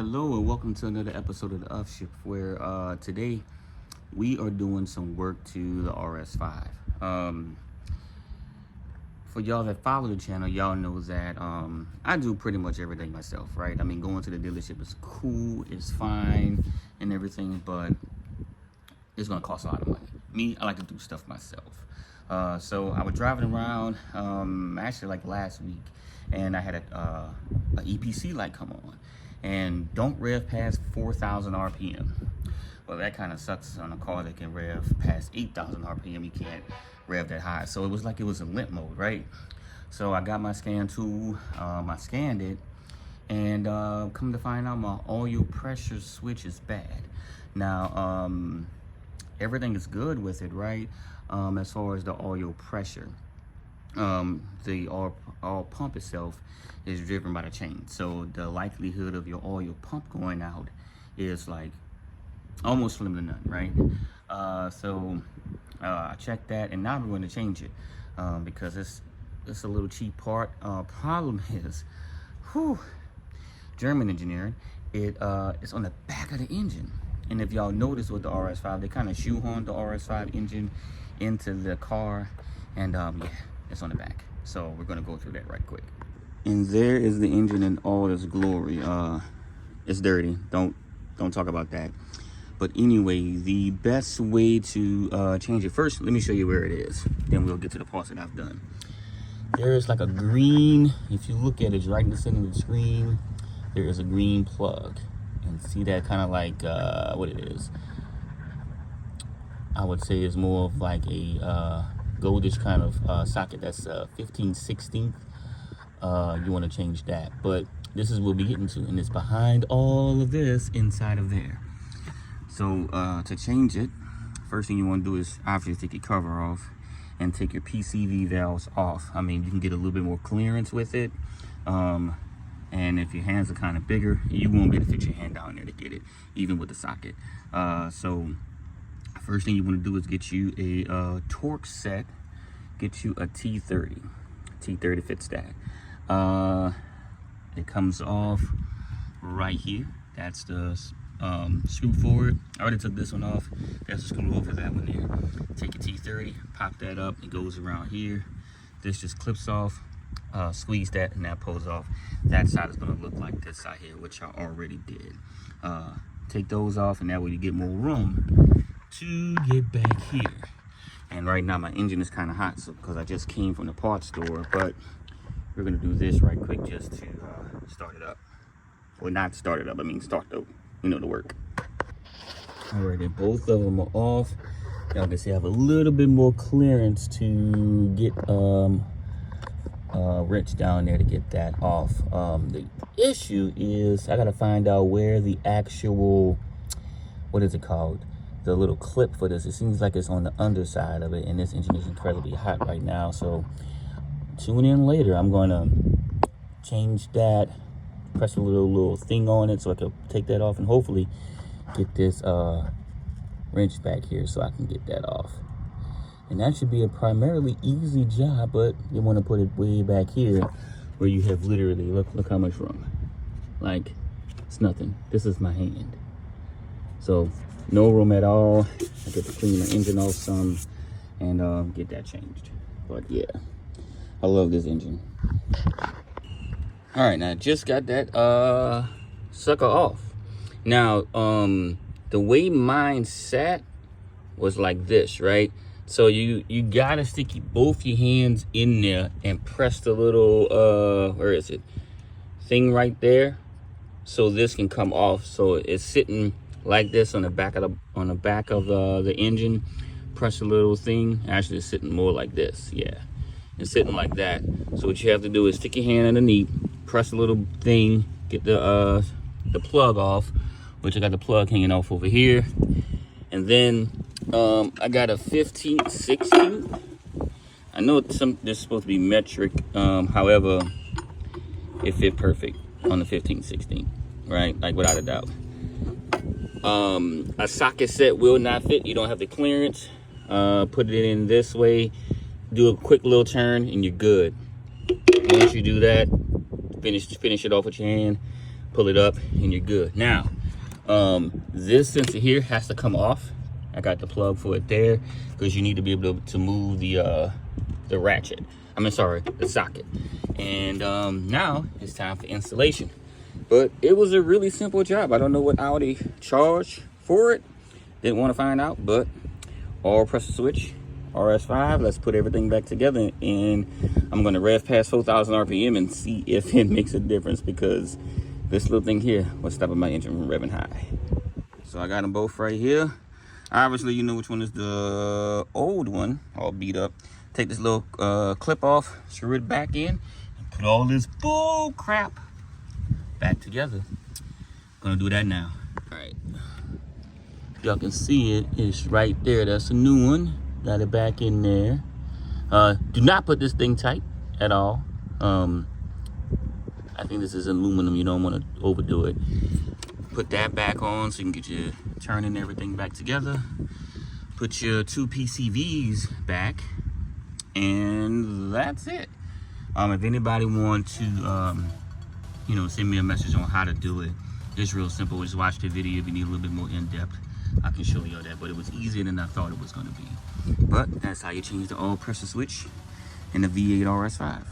Hello and welcome to another episode of the Upshift, where today we are doing some work to the RS5. For y'all that follow the channel, y'all know that I do pretty much everything myself, right? I mean, going to the dealership is cool, it's fine and everything, but it's gonna cost a lot of money. Me, I like to do stuff myself. So I was driving around actually like last week, and I had a EPC light come on, and don't rev past 4,000 RPM. Well, that kind of sucks on a car that can rev past 8,000 RPM. You can't rev that high. So it was like it was in limp mode, right? So I got my scan tool, I scanned it, and come to find out my oil pressure switch is bad. Now, everything is good with it, right? As far as the oil pressure. The oil pump itself is driven by the chain, so the likelihood of your oil pump going out is like almost slim to none, right? I checked that, and now we're going to change it because it's a little cheap part. Problem is, German engineering. It's on the back of the engine, and if y'all notice with the RS5, they kind of shoehorned the RS5 engine into the car, and yeah, it's on the back. So we're gonna go through that right quick. And there is the engine in all its glory. It's dirty. Don't talk about that. But anyway, the best way to change it, first let me show you where it is, then we'll get to the parts that I've done. There's like a green, if you look at it, it's right in the center of the screen, there is a green plug. And see that kind of like what it is, I would say is more of like a goldish kind of socket. That's 15/16. You want to change that, but this is what we'll be getting to, and it's behind all of this inside of there. So to change it, first thing you want to do is obviously take your cover off and take your PCV valves off. I mean, you can get a little bit more clearance with it, and if your hands are kind of bigger, you won't be able to fit your hand down there to get it, even with the socket. So first thing you want to do is get you a torque set, get you a T30. T30 fits that. It comes off right here. That's the screw forward. I already took this one off. That's the screw over that one there. Take your T30, pop that up. It goes around here. This just clips off. Squeeze that, and that pulls off. That side is going to look like this side here, which I already did. Take those off, and that way you get more room to get back here. And right now my engine is kind of hot, so because I just came from the parts store, but we're going to do this right quick just to start it up. Well, not start it up, I mean start the work. Alrighty, both of them are off. Y'all can see I have a little bit more clearance to get wrench down there to get that off. The issue is I gotta find out where the actual, what is it called, the little clip for this. It seems like it's on the underside of it, and this engine is incredibly hot right now, so tune in later. I'm gonna change that, press a little thing on it so I can take that off, and hopefully get this wrench back here so I can get that off. And that should be a primarily easy job, but you want to put it way back here where you have literally, look how much room. Like, it's nothing. This is my hand. So, no room at all. I get to clean my engine off some and get that changed. But yeah, I love this engine. All right, now I just got that sucker off. Now, the way mine sat was like this, right? So you gotta stick both your hands in there and press the little where is it, thing right there, so this can come off. So it's sitting like this on the back of the engine. Press the little thing. Actually, it's sitting more like this. Yeah, it's sitting like that. So what you have to do is stick your hand underneath, press the little thing, get the plug off, which I got the plug hanging off over here, and then I got a 15/16. I know this is supposed to be metric, however, it fit perfect on the 15/16, right? Like without a doubt. A socket set will not fit. You don't have the clearance. Put it in this way, do a quick little turn, and you're good. Once you do that, finish it off with your hand. pull it up, and you're good. Now, this sensor here has to come off. I got the plug for it there because you need to be able to move the ratchet. The socket. And now it's time for installation. But it was a really simple job. I don't know what Audi charged for it. Didn't want to find out, but all press the switch, RS5. Let's put everything back together, and I'm going to rev past 4,000 RPM and see if it makes a difference, because this little thing here was stopping my engine from revving high. So I got them both right here. Obviously, you know which one is the old one, all beat up. Take this little clip off, screw it back in, and put all this bull crap back together. Gonna do that now. All right, y'all can see it. It's right there. That's a new one. Got it back in there. Do not put this thing tight at all. I think this is aluminum. You don't want to overdo it. Put that back on so you can get your turning everything back together. Put your 2 PCVs back, and that's it. If anybody wants to, send me a message on how to do it, it's real simple. Just watch the video. If you need a little bit more in depth, I can show you all that. But it was easier than I thought it was going to be. But that's how you change the oil pressure switch in the V8 RS5.